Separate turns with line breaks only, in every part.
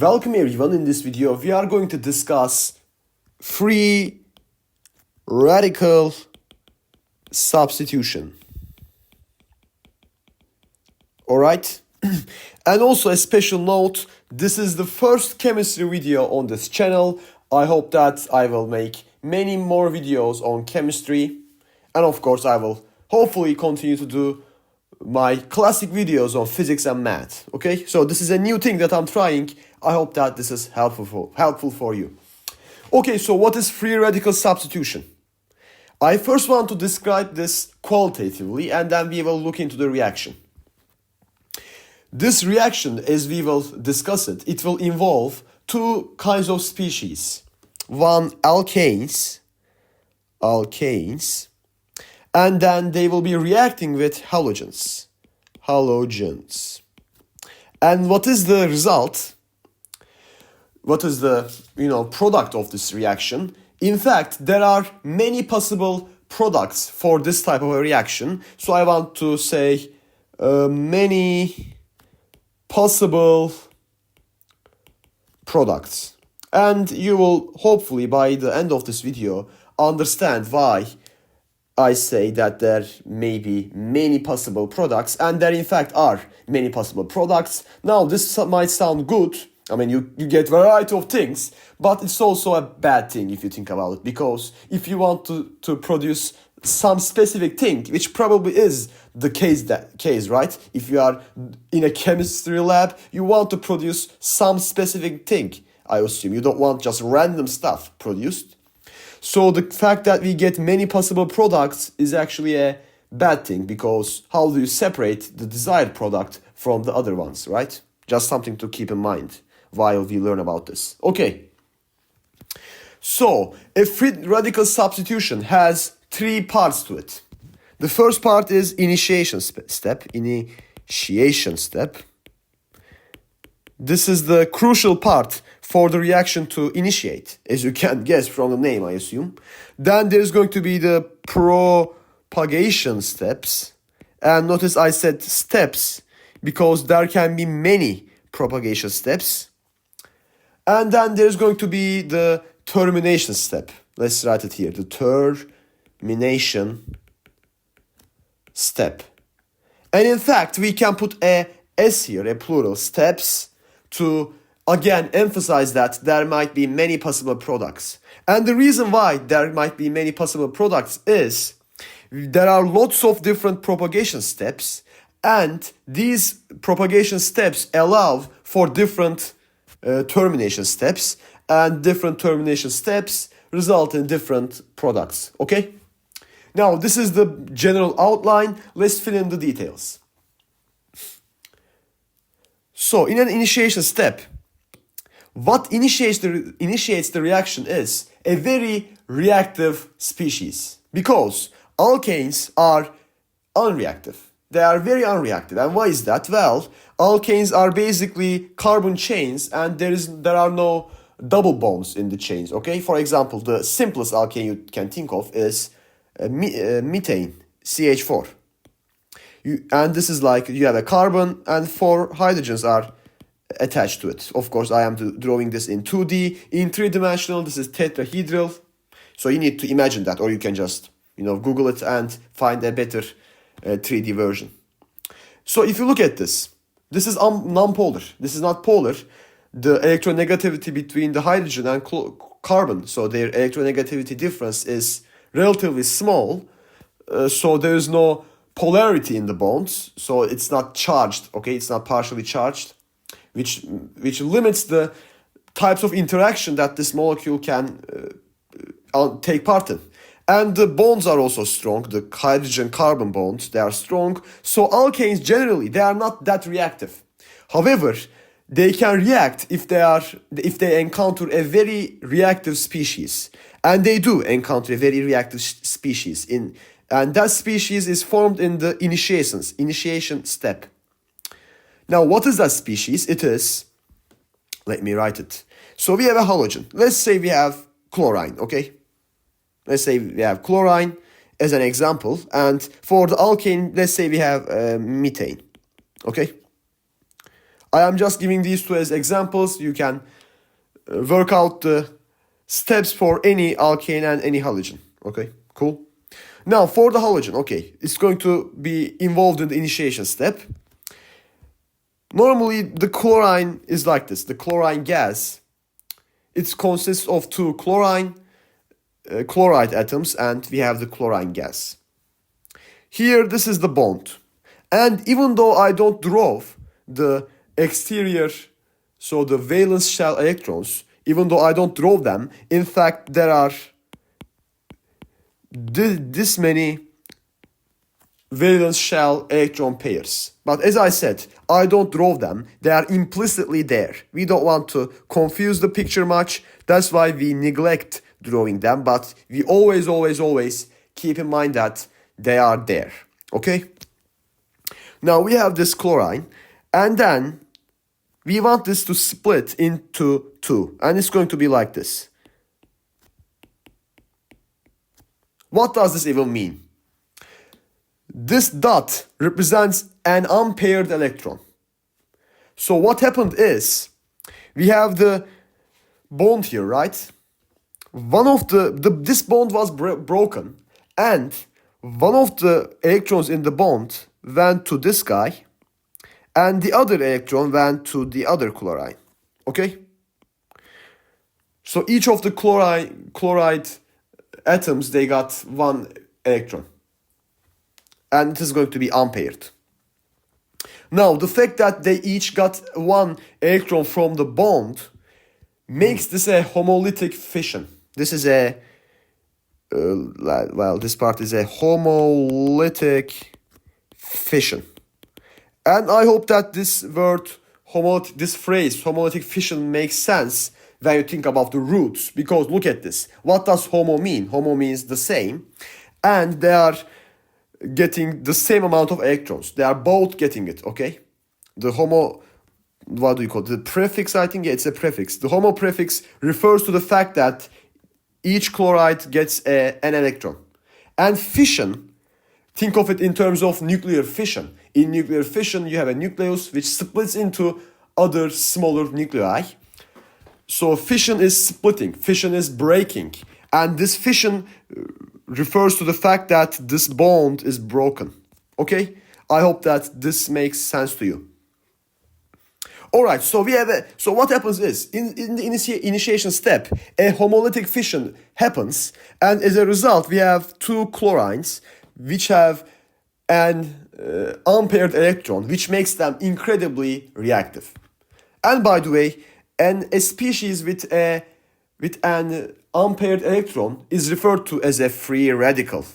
Welcome everyone. In this video we are going to discuss free radical substitution. Alright? And also a special note, this is the first chemistry video on this channel. I hope that I will make many more videos on chemistry, and of course I will hopefully continue to do my classic videos on physics and math. Okay, so this is a new thing that I'm trying. I hope that this is helpful for you. Okay, so what is free radical substitution? I first want to describe this qualitatively, and then we will look into the reaction. This reaction, as we will discuss it, it will involve two kinds of species. One, alkanes, and then they will be reacting with halogens. And what is the result? What is the product of this reaction? In fact, there are many possible products for this type of a reaction. So I want to say many possible products. And you will hopefully by the end of this video understand why I say that there may be many possible products, and there in fact are many possible products. Now this might sound good. I mean, you get variety of things, but it's also a bad thing if you think about it, because if you want to produce some specific thing, which probably is the case, right? If you are in a chemistry lab, you want to produce some specific thing. I assume you don't want just random stuff produced. So the fact that we get many possible products is actually a bad thing, because how do you separate the desired product from the other ones, right? Just something to keep in mind while we learn about this. Okay. So a free radical substitution has three parts to it. The first part is initiation step. This is the crucial part for the reaction to initiate, as you can guess from the name, I assume. Then there's going to be the propagation steps. And notice I said steps because there can be many propagation steps. And then there's going to be the termination step. Let's write it here. The termination step. And in fact, we can put a S here, a plural, steps, to again emphasize that there might be many possible products. And the reason why there might be many possible products is there are lots of different propagation steps, and these propagation steps allow for different termination steps, and different termination steps result in different products. Okay? Now, this is the general outline. Let's fill in the details. So, in an initiation step, what initiates the reaction is a very reactive species, because alkanes are unreactive. They are very unreactive. And why is that? Well, alkanes are basically carbon chains, and there are no double bonds in the chains. Okay, for example, the simplest alkane you can think of is methane, CH4. And this is like you have a carbon and 4 hydrogens are attached to it. Of course, I am drawing this in 2D. In 3-dimensional, this is tetrahedral. So you need to imagine that, or you can just Google it and find a better 3D version. So if you look at this is non-polar. This is not polar. The electronegativity between the hydrogen and carbon, so their electronegativity difference is relatively small. So there is no polarity in the bonds. So it's not charged. Okay, it's not partially charged, which limits the types of interaction that this molecule can take part in. And the bonds are also strong. The hydrogen-carbon bonds, they are strong. So alkanes generally, they are not that reactive. However, they can react if they encounter a very reactive species. And they do encounter a very reactive species. And that species is formed in the initiation step. Now, what is that species? It is, let me write it. So we have a halogen. Let's say we have chlorine, okay? Let's say we have chlorine as an example. And for the alkane, let's say we have methane, okay? I am just giving these two as examples. You can work out the steps for any alkane and any halogen. Okay, cool. Now for the halogen, okay, it's going to be involved in the initiation step. Normally the chlorine is like this. The chlorine gas, it consists of two chloride atoms, and we have the chlorine gas. Here this is the bond. And even though I don't draw the exterior, so the valence shell electrons, even though I don't draw them, in fact there are this many valence shell electron pairs. But as I said, I don't draw them. They are implicitly there. We don't want to confuse the picture much. That's why we neglect drawing them. But we always keep in mind that they are there. Okay? Now we have this chlorine. And then we want this to split into two. And it's going to be like this. What does this even mean? This dot represents an unpaired electron. So what happened is, we have the bond here, right? One of this bond was broken, and one of the electrons in the bond went to this guy, and the other electron went to the other chlorine. Okay? So each of the chloride atoms, they got one electron. And it is going to be unpaired. Now, the fact that they each got one electron from the bond makes this a homolytic fission. This is a, this part is a homolytic fission. And I hope that this word, this phrase, homolytic fission, makes sense when you think about the roots. Because look at this. What does homo mean? Homo means the same. And they are getting the same amount of electrons. They are both getting it, okay? The homo, what do you call it? The prefix, I think, yeah, it's a prefix. The homo prefix refers to the fact that each chloride gets an electron. And fission, think of it in terms of nuclear fission. In nuclear fission, you have a nucleus which splits into other smaller nuclei. So fission is splitting, fission is breaking. And this fission refers to the fact that this bond is broken. Okay? I hope that this makes sense to you. Alright, so what happens is, in the initiation step, a homolytic fission happens, and as a result, we have two chlorines which have an unpaired electron, which makes them incredibly reactive. And by the way, a species with an unpaired electron is referred to as a free radical.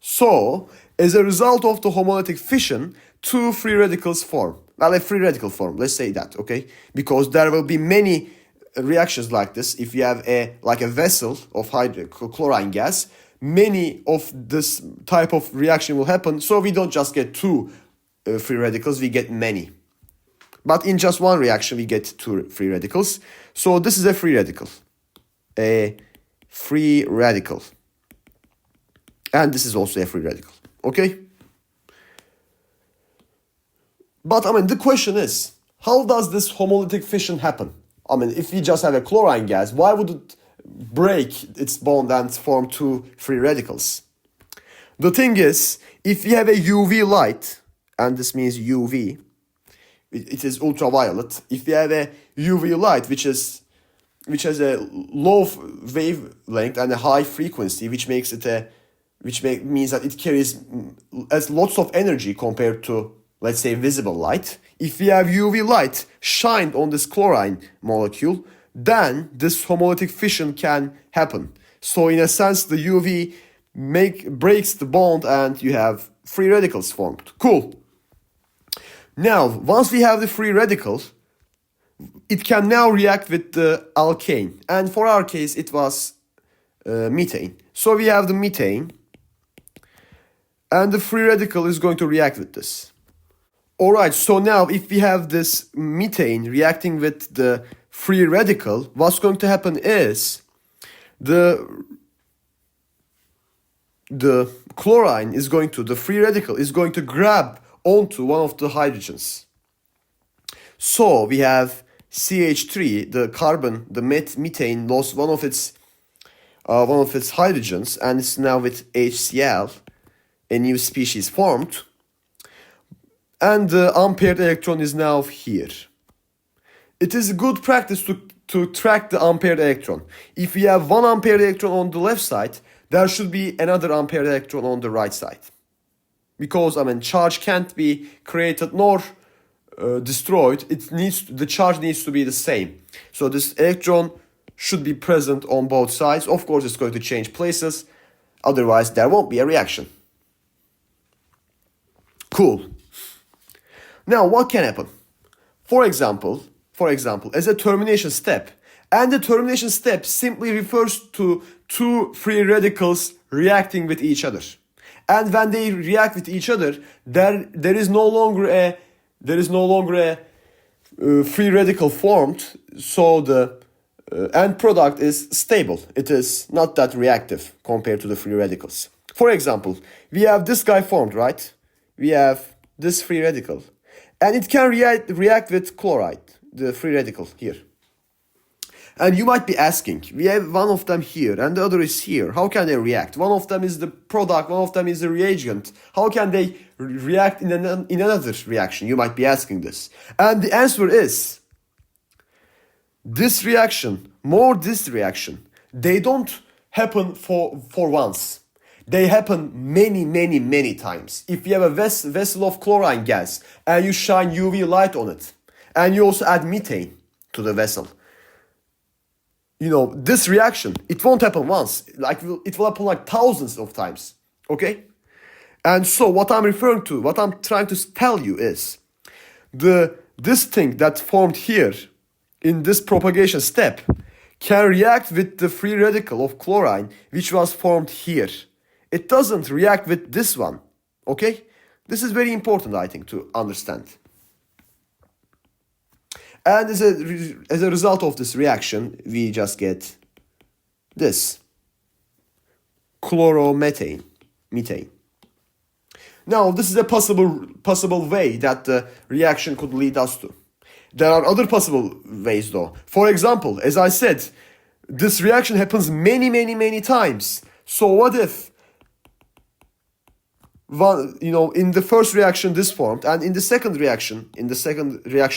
So, as a result of the homolytic fission, two free radicals form. Well, a free radical form, let's say that, okay? Because there will be many reactions like this. If you have a vessel of chlorine gas, many of this type of reaction will happen. So we don't just get two free radicals, we get many. But in just one reaction, we get two free radicals. So this is a free radical. A free radical. And this is also a free radical. Okay? But I mean, the question is, how does this homolytic fission happen? I mean, if we just have a chlorine gas, why would it break its bond and form two free radicals? The thing is, if we have a UV light, and this means UV, it is ultraviolet. If we have a UV light, which has a low wavelength and a high frequency, which means that it carries as lots of energy compared to, let's say, visible light. If we have UV light shined on this chlorine molecule, then this homolytic fission can happen. So in a sense, the UV breaks the bond and you have free radicals formed. Cool. Now, once we have the free radical, it can now react with the alkane. And for our case, it was methane. So we have the methane. And the free radical is going to react with this. Alright, so now if we have this methane reacting with the free radical, what's going to happen is the chlorine is going to, the free radical is going to grab onto one of the hydrogens. So we have CH3, the carbon, the methane lost one of its hydrogens, and it's now with HCl, a new species formed, and the unpaired electron is now here. It is a good practice to track the unpaired electron. If we have one unpaired electron on the left side, there should be another unpaired electron on the right side. Because, charge can't be created nor destroyed. The charge needs to be the same. So this electron should be present on both sides. Of course, it's going to change places. Otherwise, there won't be a reaction. Cool. Now, what can happen? For example, as a termination step, and the termination step simply refers to two free radicals reacting with each other. And when they react with each other, there is no longer a free radical formed, so the end product is stable. It is not that reactive compared to the free radicals. For example, we have this guy formed, right? We have this free radical, and it can react with chloride, the free radical here. And you might be asking, we have one of them here and the other is here. How can they react? One of them is the product, one of them is the reagent. How can they react in another reaction? You might be asking this. And the answer is, this reaction, they don't happen for once. They happen many times. If you have a vessel of chlorine gas and you shine UV light on it, and you also add methane to the vessel, this reaction, it won't happen once. It will happen like thousands of times. Okay? And so what I'm trying to tell you is, this thing that formed here in this propagation step can react with the free radical of chlorine which was formed here. It doesn't react with this one. Okay? This is very important, I think, to understand. And as a result of this reaction, we just get this chloromethane, methane. Now, this is a possible way that the reaction could lead us to. There are other possible ways, though. For example, as I said, this reaction happens many times. So what if in the first reaction this formed, and in the second reaction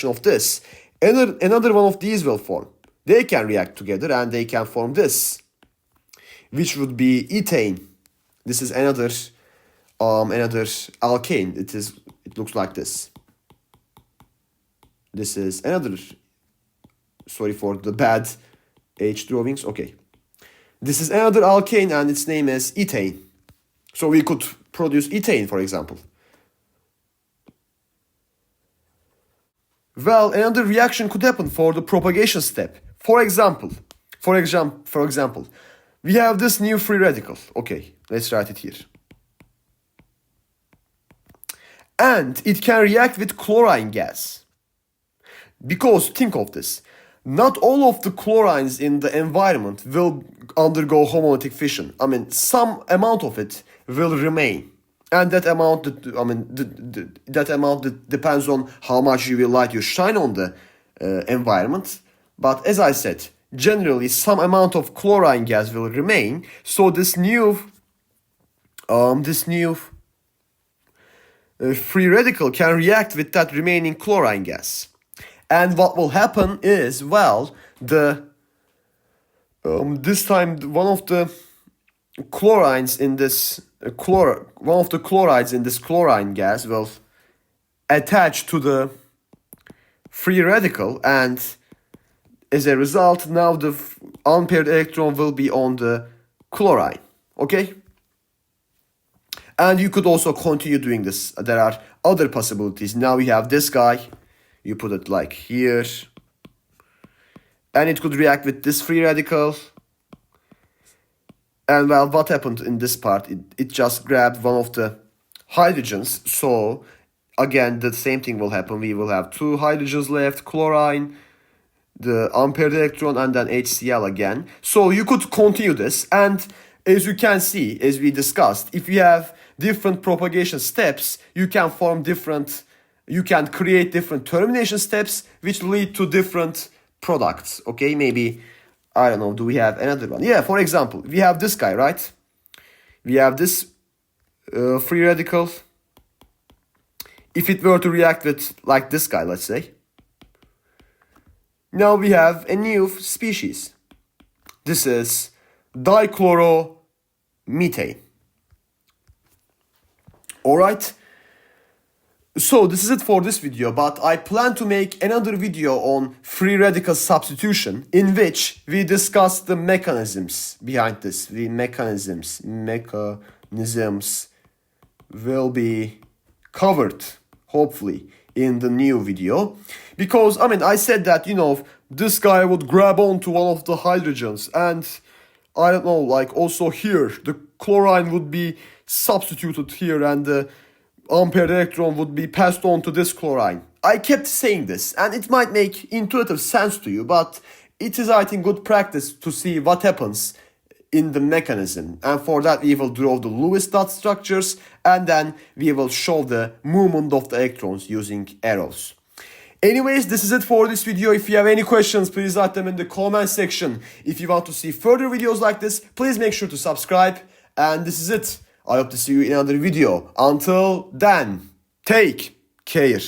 of this, another one of these will form. They can react together and they can form this, which would be ethane. This is another alkane. It looks like this. This is another. Sorry for the bad H drawings. Okay, this is another alkane and its name is ethane. So we could produce ethane, for example. Well, another reaction could happen for the propagation step. For example, we have this new free radical. Okay, let's write it here. And it can react with chlorine gas. Because think of this. Not all of the chlorines in the environment will undergo homolytic fission. Some amount of it will remain. And that amount, depends on how much UV light you shine on the environment. But as I said, generally some amount of chlorine gas will remain. So this new free radical can react with that remaining chlorine gas. And what will happen is, this time one of the chlorides in this chlorine gas will attach to the free radical, and as a result, now the unpaired electron will be on the chlorine. Okay? And you could also continue doing this. There are other possibilities. Now we have this guy. You put it like here. And it could react with this free radical. And well, what happened in this part? It just grabbed one of the hydrogens. So again, the same thing will happen. We will have two hydrogens left, chlorine, the unpaired electron, and then HCl again. So you could continue this. And as you can see, as we discussed, if you have different propagation steps, you can form different you can create different termination steps which lead to different products. Okay, maybe, I don't know, do we have another one? Yeah, for example, we have this guy, right? We have this free radical. If it were to react with like this guy, let's say, now we have a new species. This is dichloromethane. Alright, so this is it for this video, but I plan to make another video on free radical substitution in which we discuss the mechanisms behind this. The mechanisms will be covered, hopefully, in the new video. Because, I mean, I said that, you know, this guy would grab onto one of the hydrogens and, I don't know, like also here, the chlorine would be substituted here and the unpaired electron would be passed on to this chlorine. I kept saying this and it might make intuitive sense to you, but it is, I think, good practice to see what happens in the mechanism. And for that we will draw the Lewis dot structures and then we will show the movement of the electrons using arrows. Anyways, this is it for this video. If you have any questions, please write them in the comment section. If you want to see further videos like this, please make sure to subscribe. And this is it. I hope to see you in another video. Until then, take care.